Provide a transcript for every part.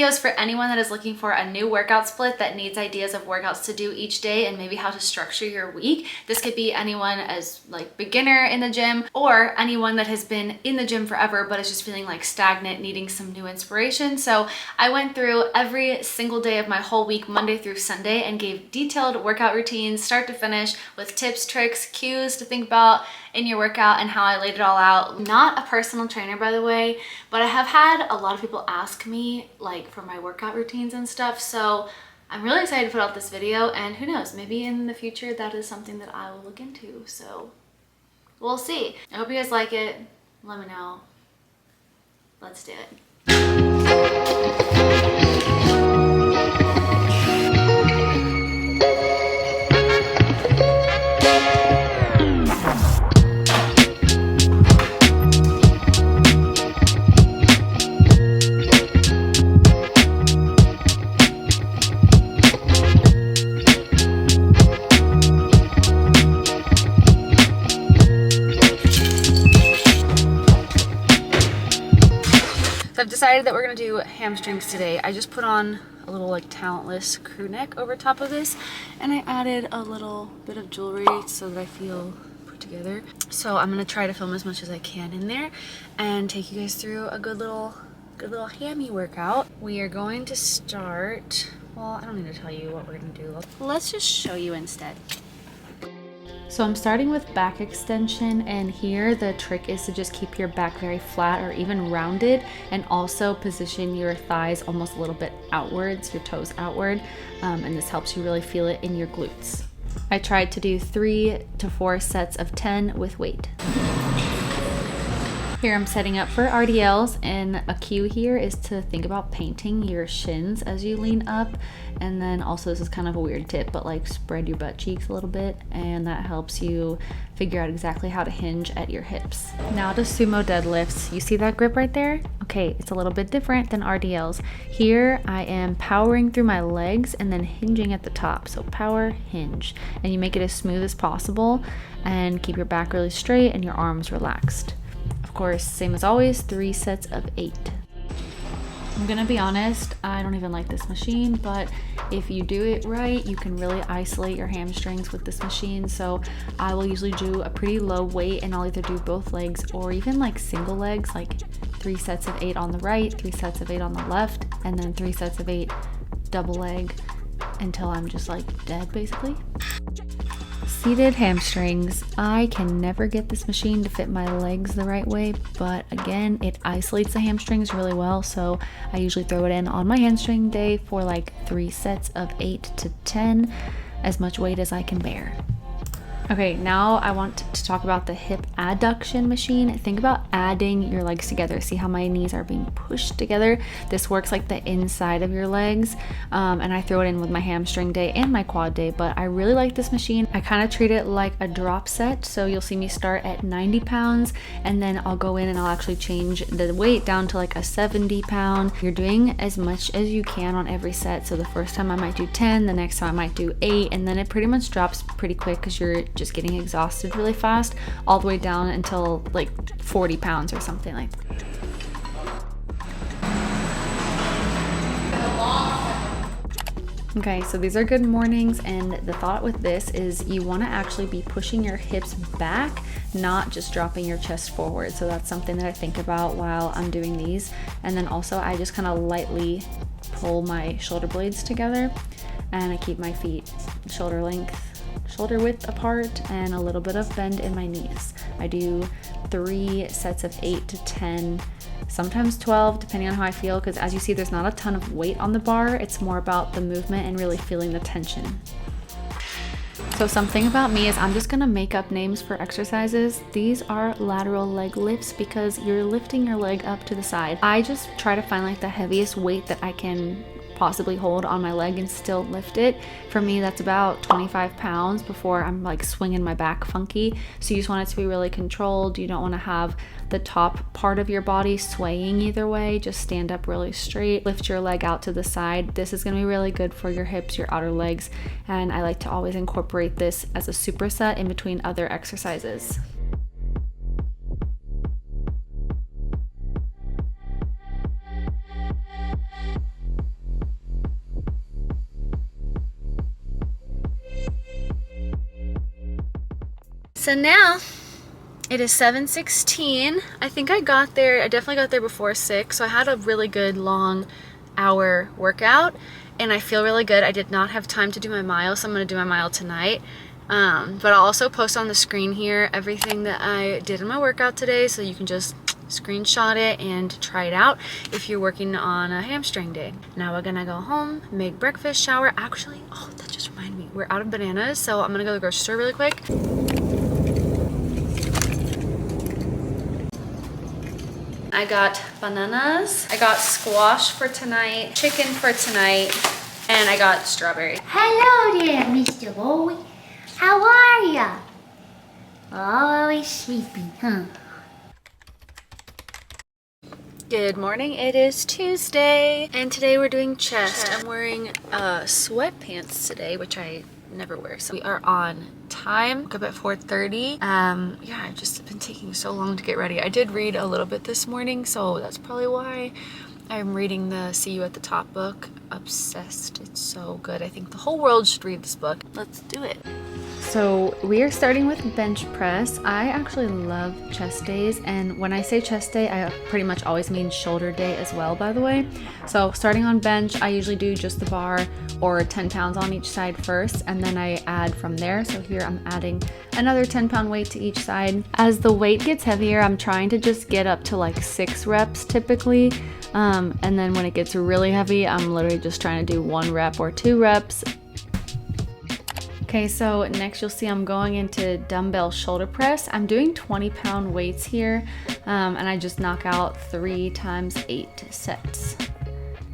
video is for anyone that is looking for a new workout split that needs ideas of workouts to do each day and maybe how to structure your week. This could be anyone as like beginner in the gym or anyone that has been in the gym forever but is just feeling like stagnant, needing some new inspiration. So I went through every single day of my whole week, Monday through Sunday, and gave detailed workout routines, start to finish, with tips, tricks, cues to think about in your workout and how I laid it all out. Not a personal trainer, by the way, but I have had a lot of people ask me like for my workout routines and stuff. So I'm really excited to put out this video, and who knows, maybe in the future that is something that I will look into. So we'll see. I hope you guys like it. Let me know. Let's do it. So I've decided that we're gonna do hamstrings today. I just put on a little like talentless crew neck over top of this, and I added a little bit of jewelry so that I feel put together. So I'm gonna try to film as much as I can in there and take you guys through a good little hammy workout. We are going to start, well, I don't need to tell you what we're gonna do. Let's just show you instead. So I'm starting with back extension, and here the trick is to just keep your back very flat or even rounded, and also position your thighs almost a little bit outwards, your toes outward, and this helps you really feel it in your glutes. I tried to do 3 to 4 sets of 10 with weight. Here I'm setting up for RDLs, and a cue here is to think about painting your shins as you lean up. And then also, this is kind of a weird tip, but like spread your butt cheeks a little bit, and that helps you figure out exactly how to hinge at your hips. Now to sumo deadlifts. You see that grip right there? Okay, it's a little bit different than RDLs. Here I am powering through my legs and then hinging at the top. So power, hinge, and you make it as smooth as possible and keep your back really straight and your arms relaxed. Of course, same as always, 3 sets of 8. I'm gonna be honest, I don't even like this machine, but if you do it right, you can really isolate your hamstrings with this machine. So I will usually do a pretty low weight, and I'll either do both legs or even like single legs, like 3 sets of 8 on the right, 3 sets of 8 on the left, and then 3 sets of 8 double leg until I'm just like dead, basically. Seated hamstrings. I can never get this machine to fit my legs the right way, but again, it isolates the hamstrings really well, so I usually throw it in on my hamstring day for like 3 sets of 8 to 10, as much weight as I can bear. Okay, now I want to talk about the hip adduction machine. Think about adding your legs together. See how my knees are being pushed together? This works like the inside of your legs, and I throw it in with my hamstring day and my quad day, but I really like this machine. I kind of treat it like a drop set, so you'll see me start at 90 pounds, and then I'll go in and I'll actually change the weight down to like a 70 pound. You're doing as much as you can on every set, so the first time I might do 10, the next time I might do 8, and then it pretty much drops pretty quick because you're just getting exhausted really fast, all the way down until like 40 pounds or something like that. Okay, so these are good mornings, and the thought with this is you want to actually be pushing your hips back, not just dropping your chest forward. So that's something that I think about while I'm doing these. And then also I just kind of lightly pull my shoulder blades together, and I keep my feet shoulder width apart, and a little bit of bend in my knees. I do 3 sets of 8 to 10, sometimes 12, depending on how I feel, because as you see, there's not a ton of weight on the bar. It's more about the movement and really feeling the tension. So something about me is I'm just gonna make up names for exercises. These are lateral leg lifts because you're lifting your leg up to the side. I just try to find like the heaviest weight that I can possibly hold on my leg and still lift it. For me, that's about 25 pounds before I'm like swinging my back funky. So you just want it to be really controlled. You don't want to have the top part of your body swaying either way. Just stand up really straight, lift your leg out to the side. This is going to be really good for your hips, your outer legs, and I like to always incorporate this as a superset in between other exercises. So now it is 7:16. I think I definitely got there before 6, so I had a really good long hour workout and I feel really good. I did not have time to do my mile, so I'm gonna do my mile tonight. But I'll also post on the screen here everything that I did in my workout today, so you can just screenshot it and try it out if you're working on a hamstring day. Now we're gonna go home, make breakfast, shower. Actually, oh, that just reminded me, we're out of bananas, so I'm gonna go to the grocery store really quick. I got bananas, I got squash for tonight, chicken for tonight, and I got strawberry. Hello there, Mr. Boy. How are ya? Always sleeping, huh? Good morning, it is Tuesday, and today we're doing chest. I'm wearing sweatpants today, which I never wear, so we are on time. Woke up at 4:30. Yeah, I've just been taking so long to get ready. I did read a little bit this morning, so that's probably why. I'm reading the See You at the Top book. Obsessed. It's so good. I think the whole world should read this book. Let's do it. So we are starting with bench press. I actually love chest days, and when I say chest day, I pretty much always mean shoulder day as well, by the way. So starting on bench, I usually do just the bar or 10 pounds on each side first, and then I add from there. So here I'm adding another 10-pound weight to each side. As the weight gets heavier, I'm trying to just get up to like 6 reps typically. And then when it gets really heavy, I'm literally just trying to do 1 rep or 2 reps. Okay, so next you'll see I'm going into dumbbell shoulder press. I'm doing 20-pound weights here, and I just knock out 3 times 8 sets.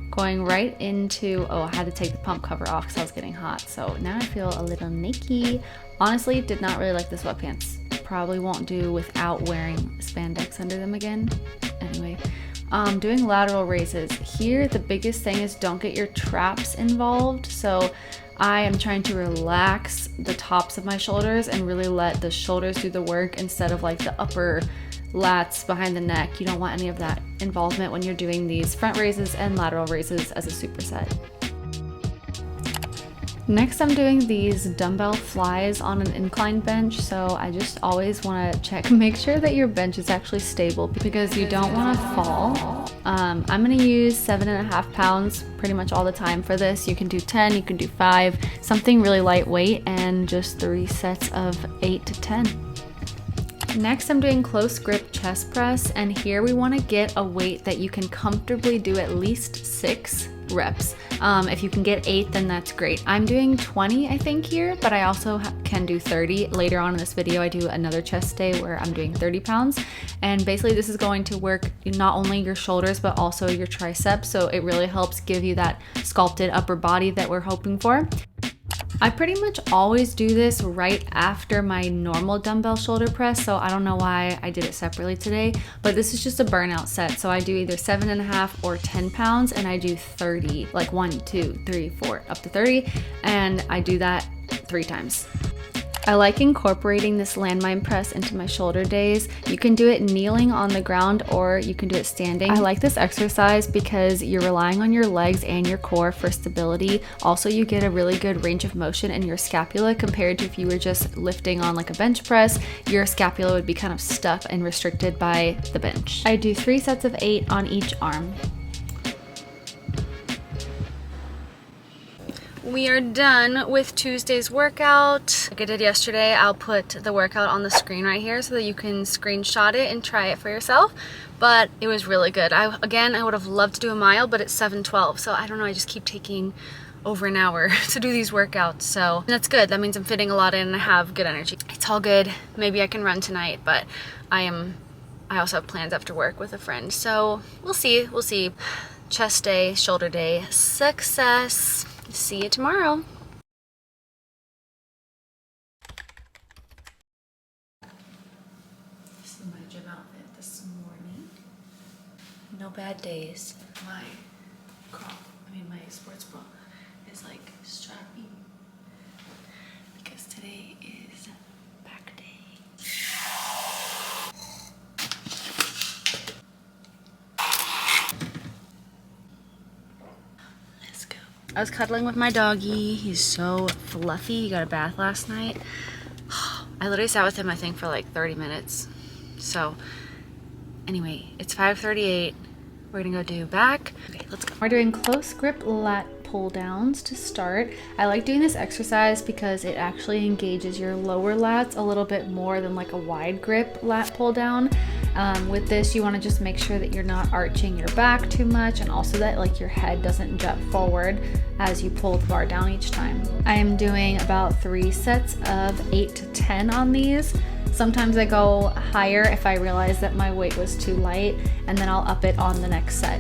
Going right into, oh, I had to take the pump cover off because I was getting hot, so now I feel a little naked. Honestly, did not really like the sweatpants. Probably won't do without wearing spandex under them again. Anyway. Doing lateral raises. Here, the biggest thing is don't get your traps involved. So I am trying to relax the tops of my shoulders and really let the shoulders do the work instead of like the upper lats behind the neck. You don't want any of that involvement when you're doing these front raises and lateral raises as a superset. Next, I'm doing these dumbbell flies on an incline bench, so I just always want to make sure that your bench is actually stable because you don't want to fall. I'm going to use 7.5 pounds pretty much all the time for this. You can do 10, you can do 5, something really lightweight, and just 3 sets of 8 to 10. Next, I'm doing close grip chest press, and here we want to get a weight that you can comfortably do at least 6 reps. If you can get 8, then that's great. I'm doing 20, I think, here, but I also can do 30. Later on in this video, I do another chest day where I'm doing 30 pounds. And basically, this is going to work not only your shoulders, but also your triceps. So it really helps give you that sculpted upper body that we're hoping for. I pretty much always do this right after my normal dumbbell shoulder press, so I don't know why I did it separately today, but this is just a burnout set. So I do either 7.5 or 10 pounds, and I do 30, like 1, 2, 3, 4, up to 30, and I do that 3 times. I like incorporating this landmine press into my shoulder days. You can do it kneeling on the ground or you can do it standing. I like this exercise because you're relying on your legs and your core for stability. Also, you get a really good range of motion in your scapula compared to if you were just lifting on like a bench press. Your scapula would be kind of stuck and restricted by the bench. I do 3 sets of 8 on each arm. We are done with Tuesday's workout. Like I did yesterday, I'll put the workout on the screen right here so that you can screenshot it and try it for yourself. But it was really good. I would have loved to do a mile, but it's 7:12, so I don't know, I just keep taking over an hour to do these workouts, so that's good. That means I'm fitting a lot in and I have good energy. It's all good. Maybe I can run tonight, but I also have plans after work with a friend, so we'll see. Chest day, shoulder day, success. See you tomorrow. This is my gym outfit this morning. No bad days. My sports bra is like strappy because today is back day. Let's go. I was cuddling with my doggy. He's so fluffy. He got a bath last night. I literally sat with him, I think, for like 30 minutes. So anyway, it's 5:38. We're gonna go do back. Okay, let's go. We're doing close grip lat pull downs to start. I like doing this exercise because it actually engages your lower lats a little bit more than like a wide grip lat pull down. With this, you want to just make sure that you're not arching your back too much, and also that like your head doesn't jut forward as you pull the bar down each time. I am doing about 3 sets of 8 to 10 on these. Sometimes I go higher if I realize that my weight was too light, and then I'll up it on the next set.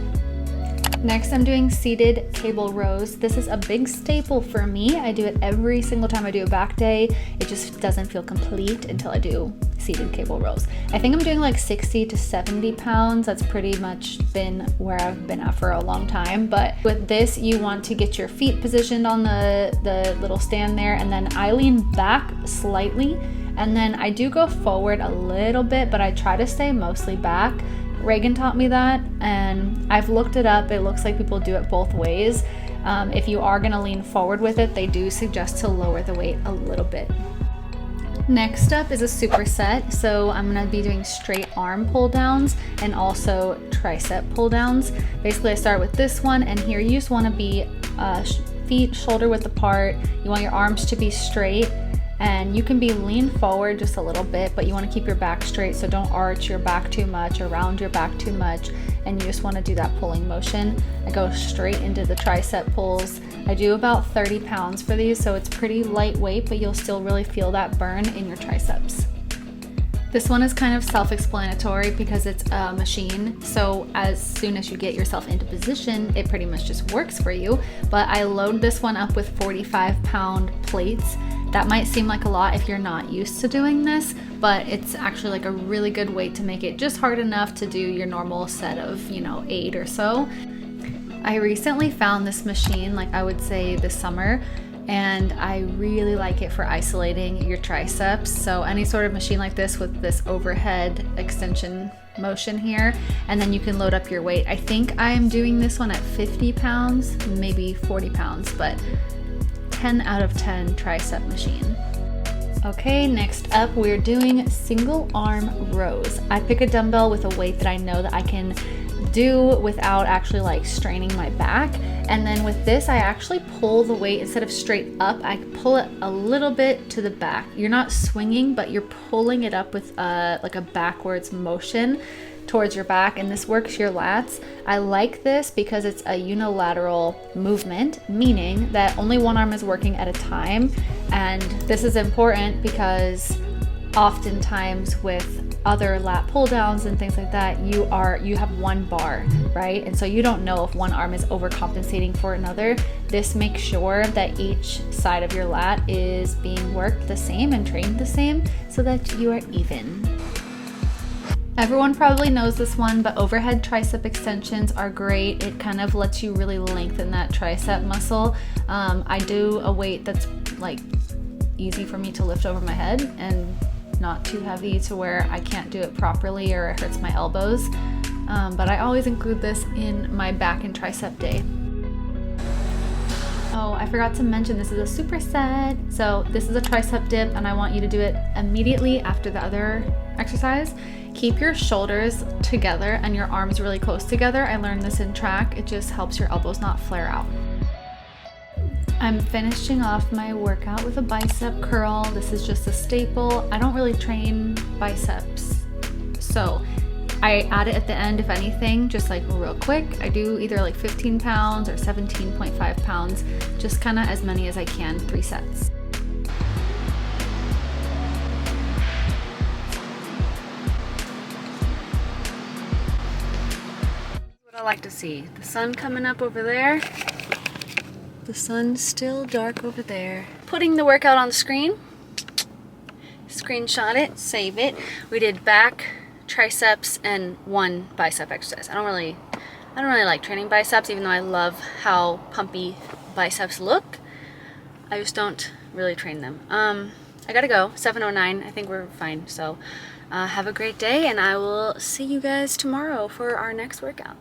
Next, I'm doing seated cable rows. This is a big staple for me. I do it every single time I do a back day. It just doesn't feel complete until I do seated cable rows. I think I'm doing like 60 to 70 pounds. That's pretty much been where I've been at for a long time. But with this, you want to get your feet positioned on the little stand there, and then I lean back slightly, and then I do go forward a little bit, but I try to stay mostly back. Reagan taught me that, and I've looked it up. It looks like people do it both ways. If you are gonna lean forward with it, they do suggest to lower the weight a little bit. Next up is a superset. So I'm gonna be doing straight arm pull downs and also tricep pull downs. Basically, I start with this one, and here you just wanna be feet shoulder width apart. You want your arms to be straight, and you can be lean forward just a little bit, but you want to keep your back straight, so don't arch your back too much or round your back too much, and you just want to do that pulling motion. I go straight into the tricep pulls. I do about 30 pounds for these, so it's pretty lightweight, but you'll still really feel that burn in your triceps. This one is kind of self-explanatory because it's a machine, so as soon as you get yourself into position, it pretty much just works for you. But I load this one up with 45-pound plates. That might seem like a lot if you're not used to doing this, but it's actually like a really good weight to make it just hard enough to do your normal set of, 8 or so. I recently found this machine, like I would say this summer, and I really like it for isolating your triceps. So any sort of machine like this with this overhead extension motion here, and then you can load up your weight. I think I am doing this one at 50 pounds, maybe 40 pounds, but 10 out of 10 tricep machine. Okay, next up we're doing single arm rows. I pick a dumbbell with a weight that I know that I can do without actually like straining my back, and then with this I actually pull the weight instead of straight up. I pull it a little bit to the back. You're not swinging, but you're pulling it up with like a backwards motion towards your back, and this works your lats. I like this because it's a unilateral movement, meaning that only one arm is working at a time, and this is important because oftentimes with other lat pull downs and things like that, you have one bar, right? And so you don't know if one arm is overcompensating for another. This makes sure that each side of your lat is being worked the same and trained the same so that you are even. Everyone probably knows this one, but overhead tricep extensions are great. It kind of lets you really lengthen that tricep muscle. I do a weight that's like easy for me to lift over my head and not too heavy to where I can't do it properly or it hurts my elbows. But I always include this in my back and tricep day. Oh, I forgot to mention this is a superset. So this is a tricep dip, and I want you to do it immediately after the other exercise. Keep your shoulders together and your arms really close together. I learned this in track. It just helps your elbows not flare out. I'm finishing off my workout with a bicep curl. This is just a staple. I don't really train biceps, so I add it at the end, if anything, just like real quick. I do either like 15 pounds or 17.5 pounds, just kind of as many as I can, 3 sets. What I like to see, the sun coming up over there. The sun's still dark over there. Putting the workout on the screen. Screenshot it, save it. We did back, triceps, and 1 bicep exercise. I don't really like training biceps, even though I love how pumpy biceps look. I just don't really train them. I gotta go, 7:09. I think we're fine. So have a great day, and I will see you guys tomorrow for our next workout.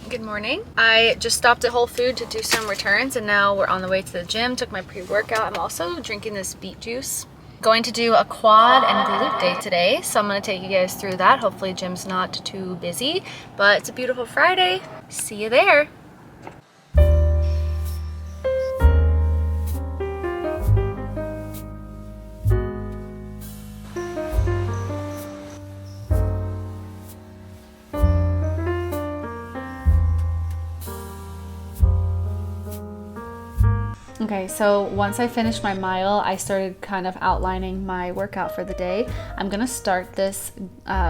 Good morning. I just stopped at Whole Foods to do some returns and now we're on the way to the gym. Took my pre-workout. I'm also drinking this beet juice. Going to do a quad and glute day today, so I'm going to take you guys through that. Hopefully gym's not too busy, but it's a beautiful Friday. See you there. Okay, so once I finished my mile, I started kind of outlining my workout for the day. I'm gonna start this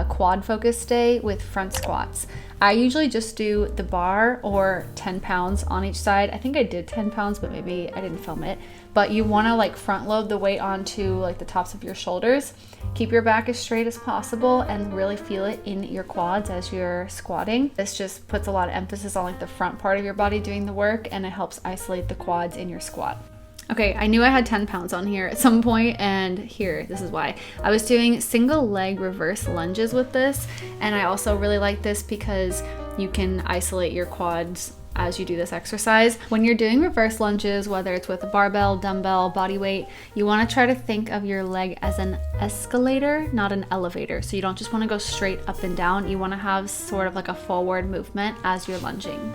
quad focus day with front squats. I usually just do the bar or 10 pounds on each side. I think I did 10 pounds, but maybe I didn't film it. But you wanna like front load the weight onto like the tops of your shoulders. Keep your back as straight as possible and really feel it in your quads as you're squatting. This just puts a lot of emphasis on like the front part of your body doing the work, and it helps isolate the quads in your squat. Okay, I knew I had 10 pounds on here at some point, and here, this is why. I was doing single leg reverse lunges with this, and I also really like this because you can isolate your quads as you do this exercise. When you're doing reverse lunges, whether it's with a barbell, dumbbell, body weight, you wanna try to think of your leg as an escalator, not an elevator. So you don't just wanna go straight up and down, you wanna have sort of like a forward movement as you're lunging.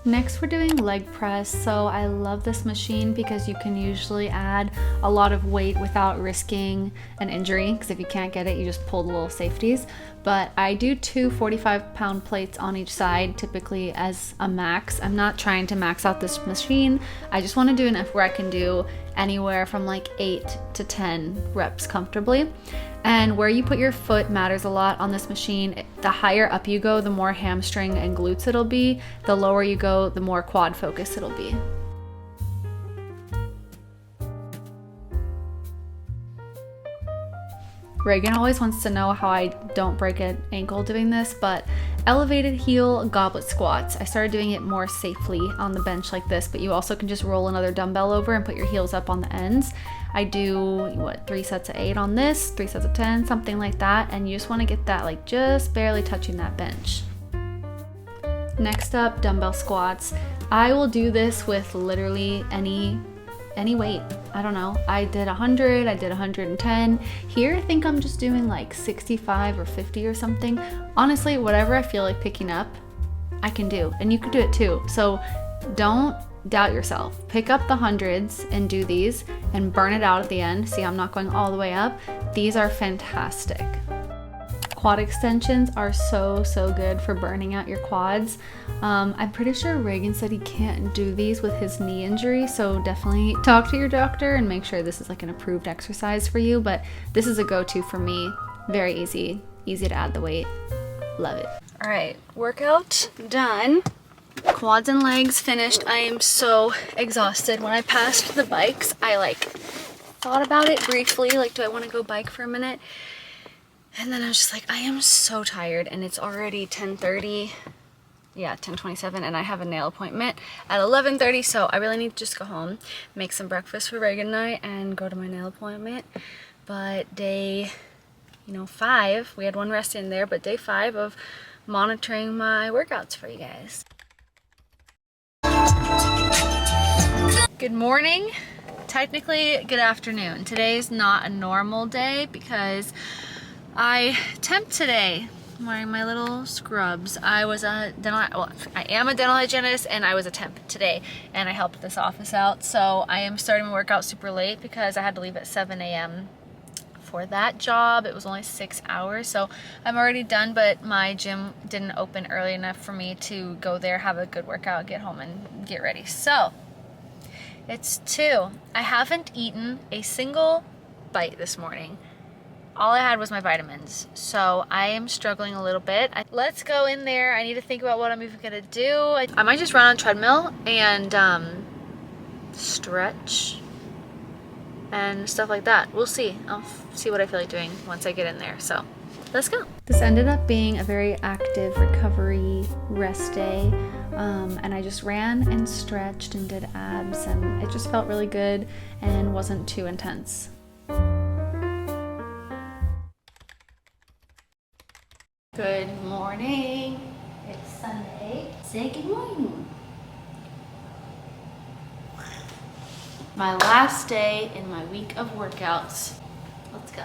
Next, we're doing leg press. So I love this machine because you can usually add a lot of weight without risking an injury, because if you can't get it, you just pull the little safeties. But I do two 45-pound plates on each side, typically as a max. I'm not trying to max out this machine. I just want to do enough where I can do anywhere from like 8 to 10 reps comfortably. And where you put your foot matters a lot on this machine. The higher up you go, the more hamstring and glutes it'll be. The lower you go, the more quad focus it'll be. Reagan always wants to know how I don't break an ankle doing this, but elevated heel goblet squats. I started doing it more safely on the bench like this, but you also can just roll another dumbbell over and put your heels up on the ends. I do, 3 sets of 8 on this, 3 sets of 10, something like that, and you just want to get that like just barely touching that bench. Next up, dumbbell squats. I will do this with literally any weight. I don't know. I did 100, I did 110. Here, I think I'm just doing like 65 or 50 or something. Honestly, whatever I feel like picking up, I can do, and you can do it too. So don't doubt yourself. Pick up the hundreds and do these and burn it out at the end. See, I'm not going all the way up. These are fantastic. Quad extensions are so good for burning out your quads. I'm pretty sure Reagan said he can't do these with his knee injury, so definitely talk to your doctor and make sure this is like an approved exercise for you, but this is a go-to for me. Very easy to add the weight. Love it. All right, workout done. Quads and legs finished. I am so exhausted. When I passed the bikes, I like thought about it briefly, like, do I want to go bike for a minute? And then I was just like, I am so tired, and it's already 10:30. Yeah, 10:27, and I have a nail appointment at 11:30, so I really need to just go home, make some breakfast for Reagan and I, and go to my nail appointment. But day, 5, we had one rest in there, but day 5 of monitoring my workouts for you guys. Good morning. Technically, good afternoon. Today's not a normal day because I temped today. I'm wearing my little scrubs. I am a dental hygienist, and I was a temp today, and I helped this office out. So I am starting my workout super late because I had to leave at 7 a.m. for that job. It was only 6 hours, so I'm already done, but my gym didn't open early enough for me to go there, have a good workout, get home, and get ready. So it's 2. I haven't eaten a single bite this morning. All I had was my vitamins, so I am struggling a little bit. Let's go in there. I need to think about what I'm even gonna do. I might just run on treadmill and stretch and stuff like that. We'll see. I'll see what I feel like doing once I get in there. So let's go. This ended up being a very active recovery rest day. And I just ran and stretched and did abs, and it just felt really good and wasn't too intense. Good morning. It's Sunday. Say good morning. My last day in my week of workouts. Let's go.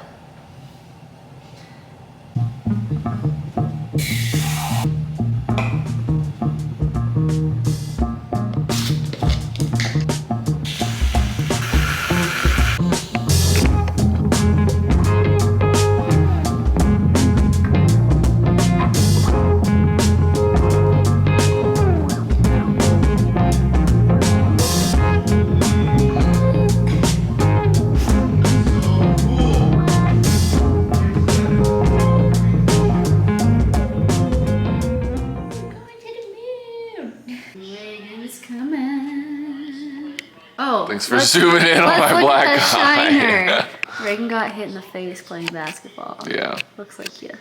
Oh, thanks for zooming in on my black eye. Reagan got hit in the face playing basketball. Yeah. Looks like you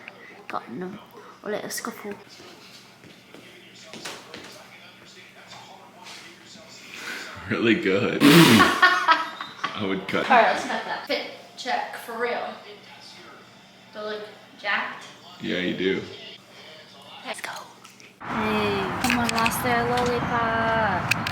got in a little scuffle. Really good. I would cut. All right, let's cut that. Fit check for real. Do I look jacked? Yeah, you do. Let's go. Hey, come on, lost their lollipop.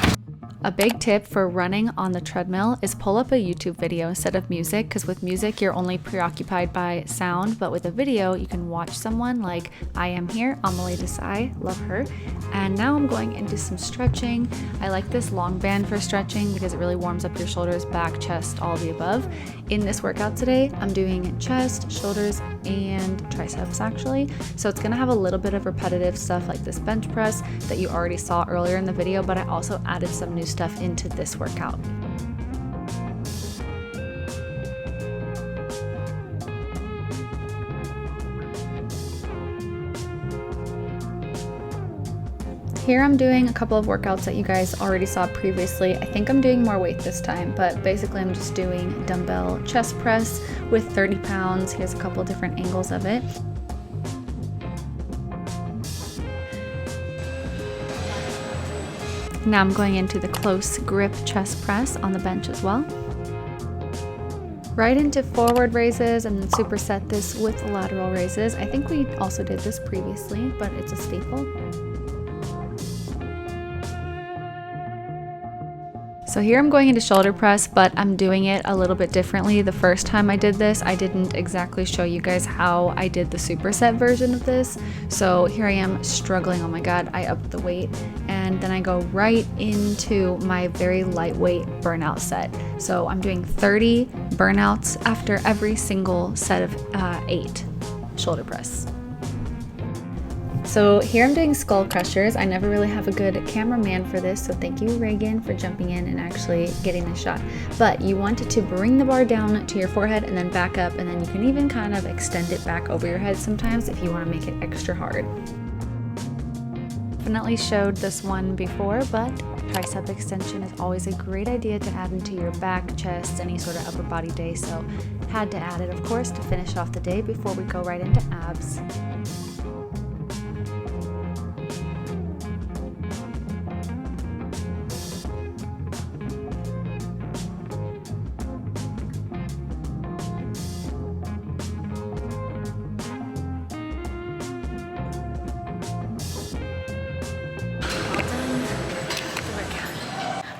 A big tip for running on the treadmill is pull up a YouTube video instead of music, because with music you're only preoccupied by sound, but with a video you can watch someone like I am here, Amelie Desai, love her. And now I'm going into some stretching. I like this long band for stretching because it really warms up your shoulders, back, chest, all of the above. In this workout today, I'm doing chest, shoulders, and triceps actually. So it's gonna have a little bit of repetitive stuff like this bench press that you already saw earlier in the video, but I also added some new stuff into this workout. Here I'm doing a couple of workouts that you guys already saw previously. I think I'm doing more weight this time, but basically I'm just doing dumbbell chest press with 30 pounds. Here's a couple of different angles of it. Now I'm going into the close grip chest press on the bench as well. Right into forward raises and then superset this with lateral raises. I think we also did this previously, but it's a staple. So here I'm going into shoulder press, but I'm doing it a little bit differently. The first time I did this, I didn't exactly show you guys how I did the superset version of this. So here I am struggling. Oh my God, I upped the weight. And then I go right into my very lightweight burnout set. So I'm doing 30 burnouts after every single set of 8 shoulder press. So here I'm doing skull crushers. I never really have a good cameraman for this, so thank you, Reagan, for jumping in and actually getting a shot. But you want to bring the bar down to your forehead and then back up, and then you can even kind of extend it back over your head sometimes if you want to make it extra hard. Definitely showed this one before, but tricep extension is always a great idea to add into your back, chest, any sort of upper body day, so had to add it, of course, to finish off the day before we go right into abs.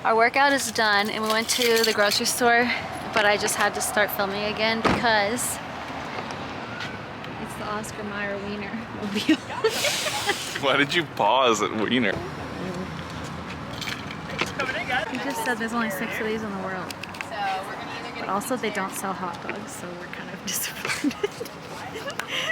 Our workout is done and we went to the grocery store, but I just had to start filming again because it's the Oscar Mayer Wiener mobile. Why did you pause at Wiener? He just said there's only 6 of these in the world. But also they don't sell hot dogs, so we're kind of disappointed.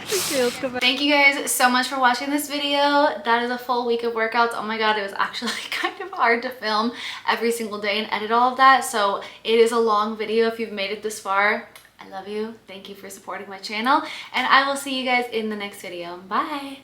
Okay, let's go back. Thank you guys so much for watching this video. That is a full week of workouts. Oh my God, it was actually kind of hard to film every single day and edit all of that. So it is a long video if you've made it this far. I love you. Thank you for supporting my channel. And I will see you guys in the next video. Bye.